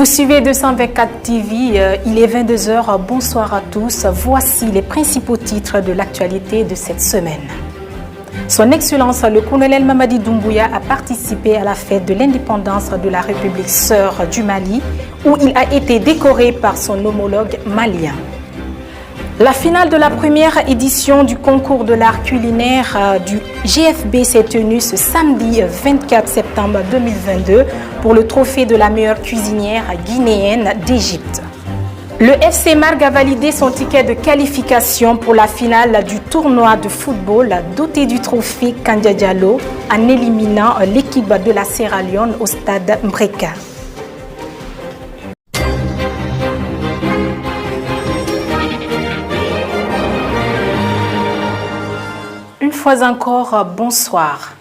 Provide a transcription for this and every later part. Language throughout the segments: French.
Vous suivez 224 TV, il est 22h, bonsoir à tous. Voici les principaux titres de l'actualité de cette semaine. Son Excellence, le colonel Mamadi Doumbouya a participé à la fête de l'indépendance de la République sœur du Mali, où il a été décoré par son homologue malien. La finale de la première édition du concours de l'art culinaire du GFB s'est tenue ce samedi 24 septembre 2022 pour le trophée de la meilleure cuisinière guinéenne d'Égypte. Le FC Marg a validé son ticket de qualification pour la finale du tournoi de football doté du trophée Kandia Diallo en éliminant l'équipe de la Sierra Leone au stade Mbreka. Une fois encore, bonsoir.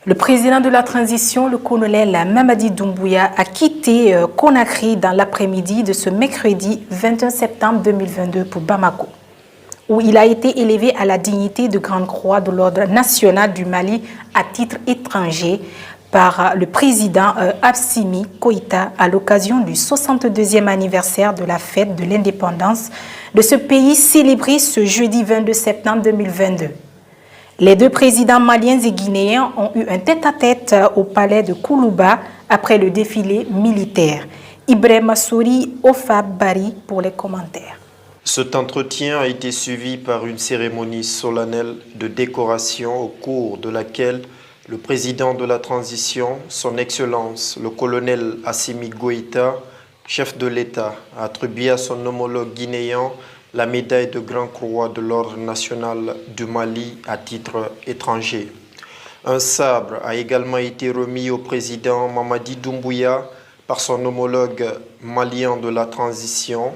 Le président de la transition, le colonel Mamadi Doumbouya, a quitté Conakry dans l'après-midi de ce mercredi 21 septembre 2022 pour Bamako, où il a été élevé à la dignité de Grande Croix de l'Ordre national du Mali à titre étranger par le président Assimi Goïta à l'occasion du 62e anniversaire de la fête de l'indépendance de ce pays célébré ce jeudi 22 septembre 2022. Les deux présidents maliens et guinéens ont eu un tête-à-tête au palais de Koulouba après le défilé militaire. Ibrahima Souri, Ofab Bari pour les commentaires. Cet entretien a été suivi par une cérémonie solennelle de décoration au cours de laquelle le président de la transition, son Excellence, le colonel Assimi Goïta, chef de l'État, a attribué à son homologue guinéen la médaille de Grande Croix de l'Ordre national du Mali à titre étranger. Un sabre a également été remis au président Mamadi Doumbouya par son homologue malien de la transition.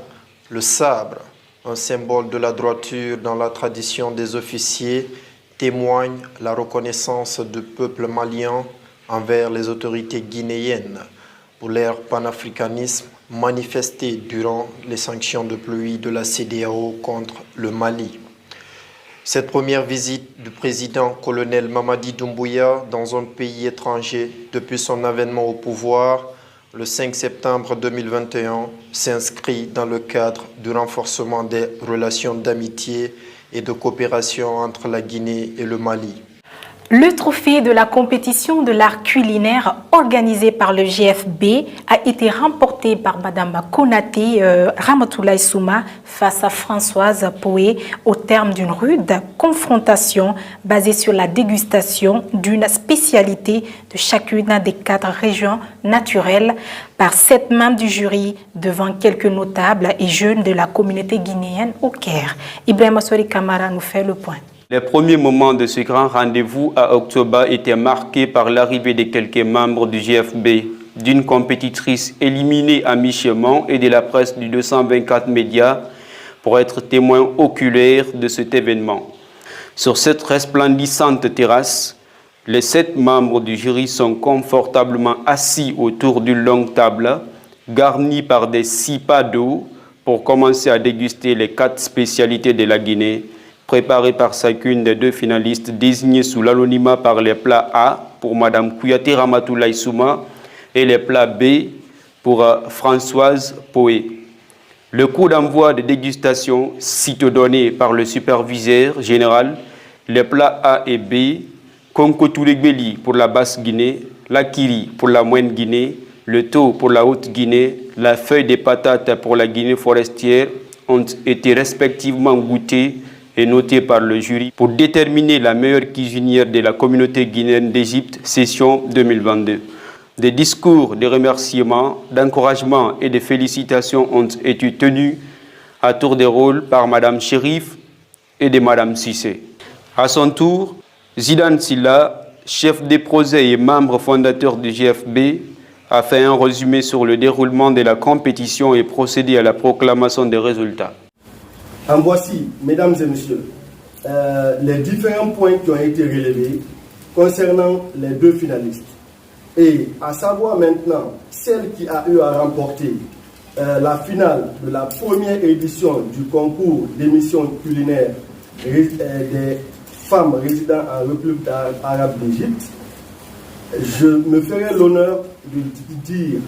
Le sabre, un symbole de la droiture dans la tradition des officiers, témoigne la reconnaissance du peuple malien envers les autorités guinéennes pour leur panafricanisme manifesté durant les sanctions de pluie de la CEDEAO contre le Mali. Cette première visite du président colonel Mamadi Doumbouya dans un pays étranger depuis son avènement au pouvoir le 5 septembre 2021 s'inscrit dans le cadre du renforcement des relations d'amitié et de coopération entre la Guinée et le Mali. Le trophée de la compétition de l'art culinaire organisé par le GFB a été remporté par Madame Konaté Ramatoulaye Souma face à Françoise Poé au terme d'une rude confrontation basée sur la dégustation d'une spécialité de chacune des 4 régions naturelles par 7 membres du jury devant quelques notables et jeunes de la communauté guinéenne au Caire. Ibrahima Souri Kamara nous fait le point. Les premiers moments de ce grand rendez-vous à Oktoba étaient marqués par l'arrivée de quelques membres du GFB, d'une compétitrice éliminée à mi-chemin et de la presse du 224 médias pour être témoins oculaires de cet événement. Sur cette resplendissante terrasse, les 7 membres du jury sont confortablement assis autour d'une longue table, garnie par des 6 pas d'eau pour commencer à déguster les 4 spécialités de la Guinée, préparé par chacune des 2 finalistes désignés sous l'anonymat par les plats A pour Mme Kouyaté Ramatoulaye Souma et les plats B pour Françoise Poé. Le coup d'envoi de dégustation, sitôt donné par le superviseur général, les plats A et B, Konkotoulegbeli pour la Basse-Guinée, l'Akiri pour la Moyenne-Guinée, le To pour la Haute-Guinée, la feuille des patates pour la Guinée forestière ont été respectivement goûtés et noté par le jury pour déterminer la meilleure cuisinière de la communauté guinéenne d'Égypte, session 2022. Des discours de remerciements, d'encouragement et de félicitations ont été tenus à tour de rôle par Mme Chérif et de Mme Sissé. À son tour, Zidane Silla, chef des projets et membre fondateur du GFB, a fait un résumé sur le déroulement de la compétition et procédé à la proclamation des résultats. En voici, mesdames et messieurs, les différents points qui ont été relevés concernant les 2 finalistes. Et à savoir maintenant, celle qui a eu à remporter la finale de la première édition du concours d'émissions culinaires des femmes résidant en République arabe d'Égypte, je me ferai l'honneur de dire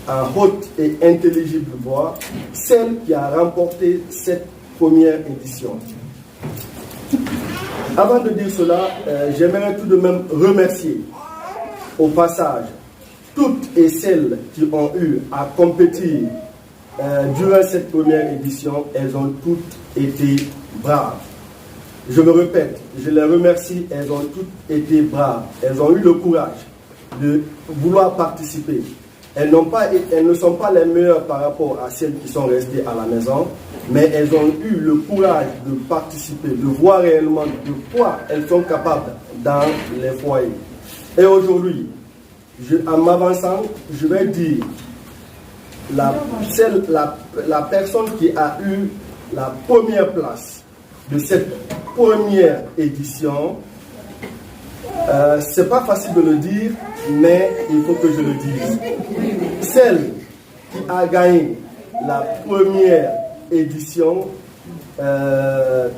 en haute et intelligible voix, celle qui a remporté cette première édition. Avant de dire cela, j'aimerais tout de même remercier au passage toutes et celles qui ont eu à compétir durant cette première édition. Elles ont toutes été braves. Je me répète, je les remercie, elles ont toutes été braves. Elles ont eu le courage de vouloir participer. Elles ne sont pas les meilleures par rapport à celles qui sont restées à la maison, mais elles ont eu le courage de participer, de voir réellement de quoi elles sont capables dans les foyers. Et aujourd'hui, en m'avançant, je vais dire la personne qui a eu la première place de cette première édition. C'est pas facile de le dire, mais il faut que je le dise. Celle qui a gagné la première édition de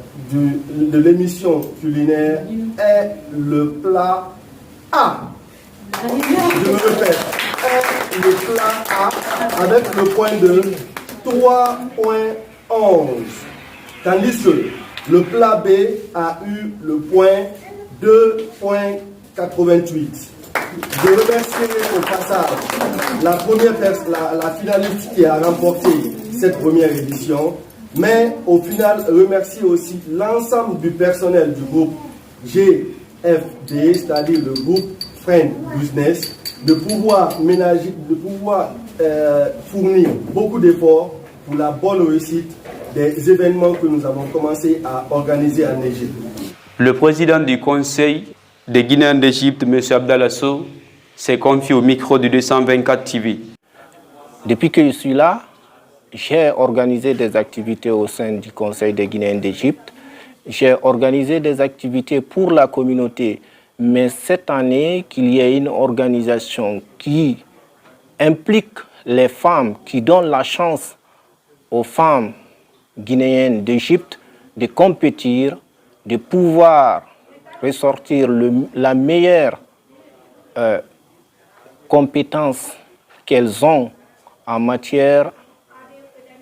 l'émission culinaire est le plat A. Je me répète, est le plat A avec le point de 3.11. Tandis que le plat B a eu le point 2.88. Je remercie au passage la finaliste qui a remporté cette première édition, mais au final remercie aussi l'ensemble du personnel du groupe GFD, c'est-à-dire le groupe Friend Business, de pouvoir fournir beaucoup d'efforts pour la bonne réussite des événements que nous avons commencé à organiser en Égypte. Le président du Conseil des Guinéens d'Égypte, M. Abdallah Sow, s'est confié au micro de 224 TV. Depuis que je suis là, j'ai organisé des activités au sein du Conseil des Guinéens d'Égypte. J'ai organisé des activités pour la communauté. Mais cette année, qu'il y ait une organisation qui implique les femmes, qui donne la chance aux femmes guinéennes d'Égypte de compétir, de pouvoir ressortir la meilleure compétence qu'elles ont en matière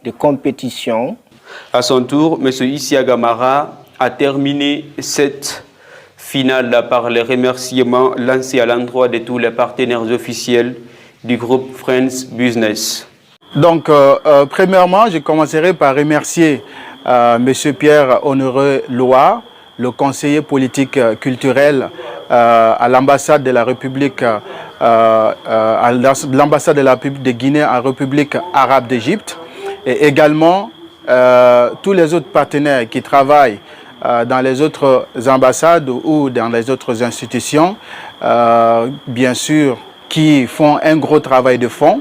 de compétition. À son tour, M. Isia Gamara a terminé cette finale par les remerciements lancés à l'endroit de tous les partenaires officiels du groupe Friends Business. Donc, premièrement, je commencerai par remercier M. Pierre Honoré Loa, le conseiller politique culturel à l'ambassade de la République, de Guinée en République arabe d'Égypte, et également tous les autres partenaires qui travaillent dans les autres ambassades ou dans les autres institutions, bien sûr, qui font un gros travail de fond.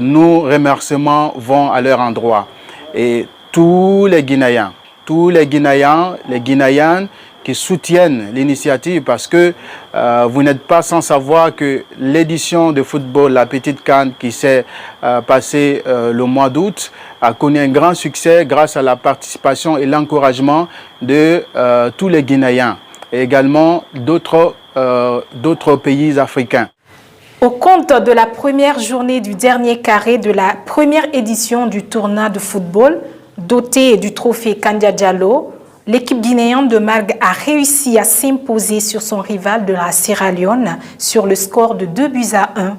Nos remerciements vont à leur endroit. Et tous les Guinéens, les Guinéennes qui soutiennent l'initiative, parce que vous n'êtes pas sans savoir que l'édition de football, la Petite CAN qui s'est passée le mois d'août, a connu un grand succès grâce à la participation et l'encouragement de tous les Guinéens et également d'autres pays africains. Au compte de la première journée du dernier carré de la première édition du tournoi de football, doté du trophée Kandia Diallo, l'équipe guinéenne de Margue a réussi à s'imposer sur son rival de la Sierra Leone sur le score de 2-1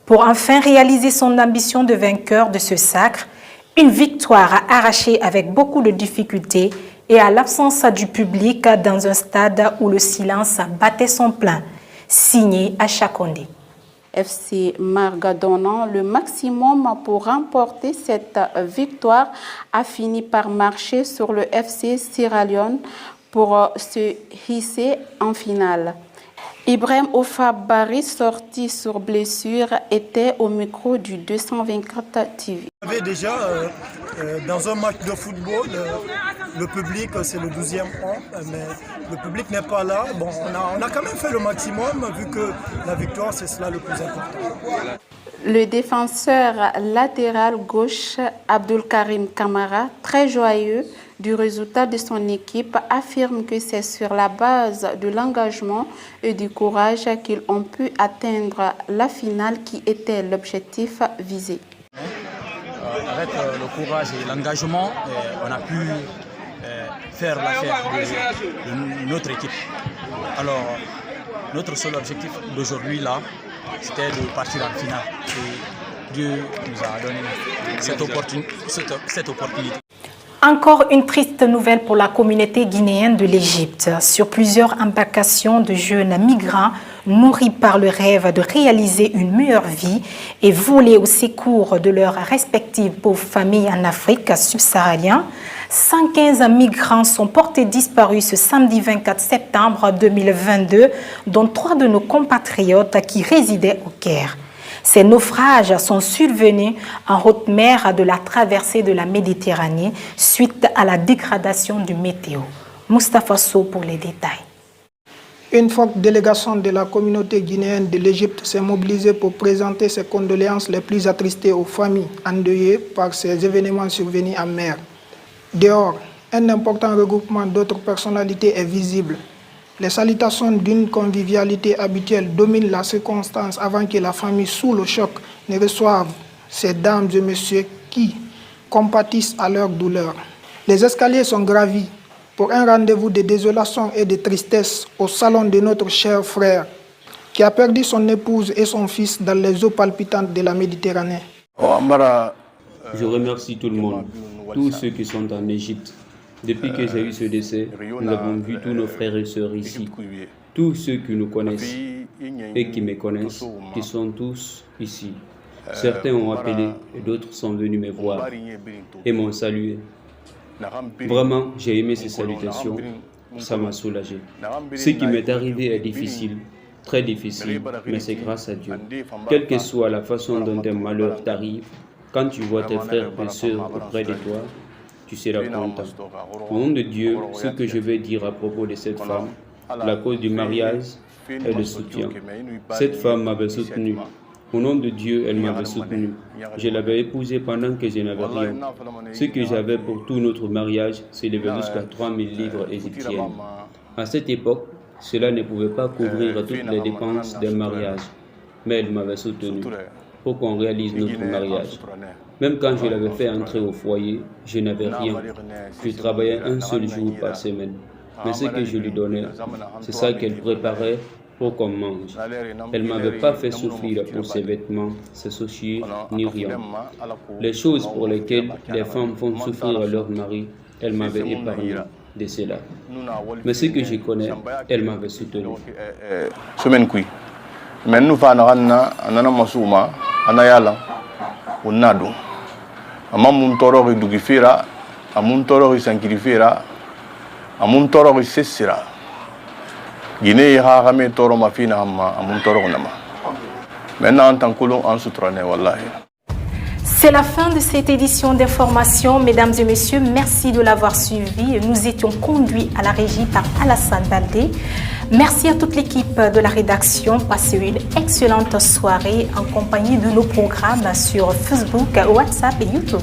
pour enfin réaliser son ambition de vainqueur de ce sacre, une victoire arrachée avec beaucoup de difficultés et à l'absence du public dans un stade où le silence battait son plein. Signé Acha Kondé. FC Marga donnant le maximum pour remporter cette victoire a fini par marcher sur le FC Sierra Leone pour se hisser en finale. Ibrahim Ofabari, sorti sur blessure, était au micro du 224 TV. Vous savez déjà, dans un match de football, le public, c'est le 12e rang, mais le public n'est pas là. Bon, on a quand même fait le maximum, vu que la victoire, c'est cela le plus important. Le défenseur latéral gauche, Abdul Karim Kamara, très joyeux du résultat de son équipe, affirme que c'est sur la base de l'engagement et du courage qu'ils ont pu atteindre la finale qui était l'objectif visé. Avec le courage et l'engagement, on a pu faire l'affaire de notre équipe. Alors, notre seul objectif d'aujourd'hui, là, c'était de partir en finale. Et Dieu nous a donné cette opportunité. Encore une triste nouvelle pour la communauté guinéenne de l'Égypte. Sur plusieurs embarcations de jeunes migrants nourris par le rêve de réaliser une meilleure vie et voler au secours de leurs respectives pauvres familles en Afrique subsaharienne, 115 migrants sont portés disparus ce samedi 24 septembre 2022, dont 3 de nos compatriotes qui résidaient au Caire. Ces naufrages sont survenus en haute mer de la traversée de la Méditerranée suite à la dégradation du météo. Moustapha Sow pour les détails. Une forte délégation de la communauté guinéenne de l'Égypte s'est mobilisée pour présenter ses condoléances les plus attristées aux familles endeuillées par ces événements survenus en mer. Dehors, un important regroupement d'autres personnalités est visible. Les salutations d'une convivialité habituelle dominent la circonstance avant que la famille sous le choc ne reçoive ces dames et messieurs qui compatissent à leur douleur. Les escaliers sont gravis pour un rendez-vous de désolation et de tristesse au salon de notre cher frère qui a perdu son épouse et son fils dans les eaux palpitantes de la Méditerranée. Je remercie tout le monde, tous ceux qui sont en Égypte. Depuis que j'ai eu ce décès, nous avons vu tous nos frères et sœurs ici, tous ceux qui nous connaissent et qui me connaissent, qui sont tous ici. Certains ont appelé et d'autres sont venus me voir et m'ont salué. Vraiment, j'ai aimé ces salutations, ça m'a soulagé. Ce qui m'est arrivé est difficile, très difficile, mais c'est grâce à Dieu. Quelle que soit la façon dont un malheur t'arrive, quand tu vois tes frères et sœurs auprès de toi, tu seras content. Au nom de Dieu, ce que je vais dire à propos de cette femme, la cause du mariage est le soutien. Cette femme m'avait soutenu. Au nom de Dieu, elle m'avait soutenu. Je l'avais épousée pendant que je n'avais rien. Ce que j'avais pour tout notre mariage s'élevait jusqu'à 3000 livres égyptiennes. À cette époque, cela ne pouvait pas couvrir toutes les dépenses d'un mariage, mais elle m'avait soutenu pour qu'on réalise notre mariage. Même quand je l'avais fait entrer au foyer, je n'avais rien. Je travaillais un seul jour par semaine. Mais ce que je lui donnais, c'est ça qu'elle préparait pour qu'on mange. Elle ne m'avait pas fait souffrir pour ses vêtements, ses chaussures, ni rien. Les choses pour lesquelles les femmes font souffrir à leur mari, elle m'avait épargné de cela. Mais ce que je connais, elle m'avait soutenu. Mais nous faisons unado amamun toro dugifira amun toro sankirifira amun toro sesira Guinée ha game toro mafina amma amun toro nama maintenant en tant que l'on en soutrané wallahi. C'est la fin de cette édition d'information. Mesdames et messieurs, merci de l'avoir suivi. Nous étions conduits à la régie par Alassane Baldé. Merci à toute l'équipe de la rédaction. Passez une excellente soirée en compagnie de nos programmes sur Facebook, WhatsApp et YouTube.